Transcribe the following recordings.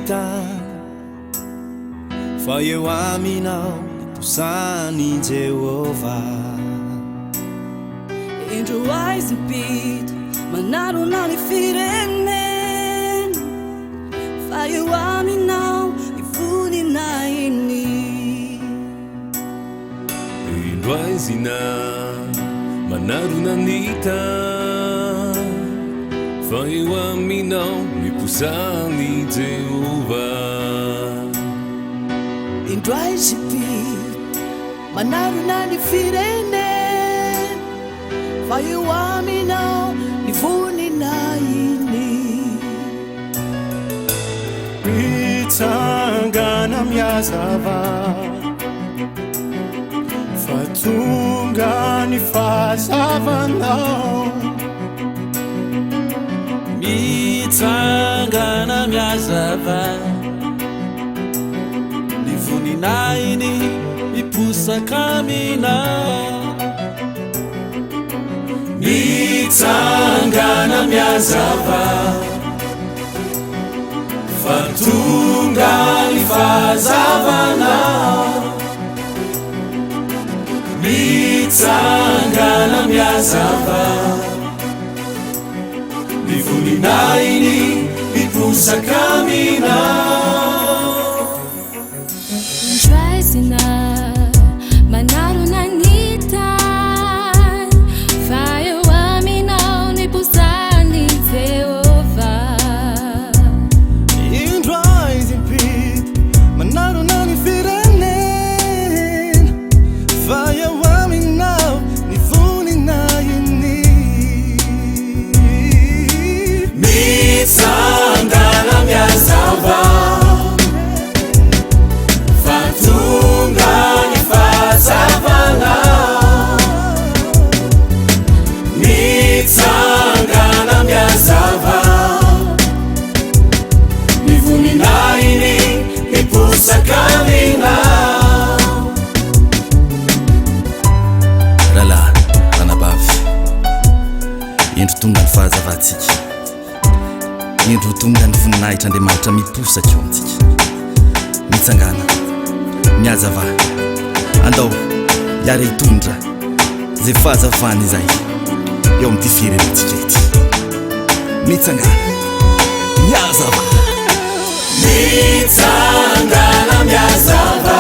nahita fa eo aminao posany Jehova. Indro aizimpita manarona ny firenena fa eo aminao ny voninahiny. Indro aizina manarona ny tany fa eo aminao ny posany Jehova. Indro aizimpita manarona ny firenena fa eo aminao ny voninahiny. Mitsangana miazava fa tonga ny fahazavanao. Mitsangana miazava ny voninahiny miposaka aminao. Mitsangana miazava fa tonga ny fahazavanao. Mitsangana miazava ny voninahiny miposaka aminao. Indro aizina manarona ny tany fa eo aminao ny posany Jehova. Indro aizimpita manarona ny firenena fa eo aminao ny voninahiny. Mitsangana miazava fa tonga ny fahazavanao. Mitsangana miazava ny voninahiny miposaka aminao. Rahalahy, ranabavy, indro tonga ny fahazavatsika, indro tonga ny voninahitra Andriamanitra miposaka eo amintsika. Mitsangana miazava, andao hiara hitondra zay fahazavany izay eo amin'ity firenentsika ity. Mitsangana miazava. Mitsangana miazava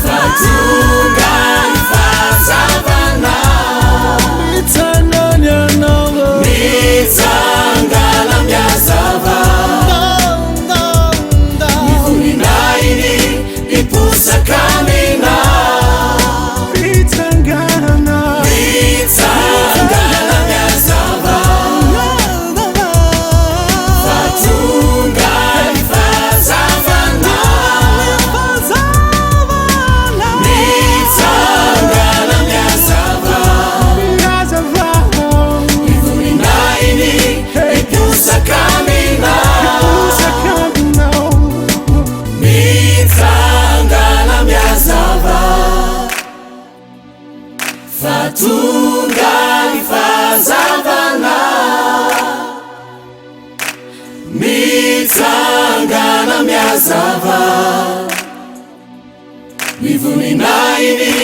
fa tonga ny fahazavanao. Mitsangana ianao, Mitsangana miazava ny voninahiny miposaka aminao. mitsangana Mitsangana miazava fa tonga ny fahazavanao. Mitsangana miazava ny voninahiny miposaka aminao. Mitsangana miazava fa tonga ny fahazavanao. Mitsangana miazava ny voninahiny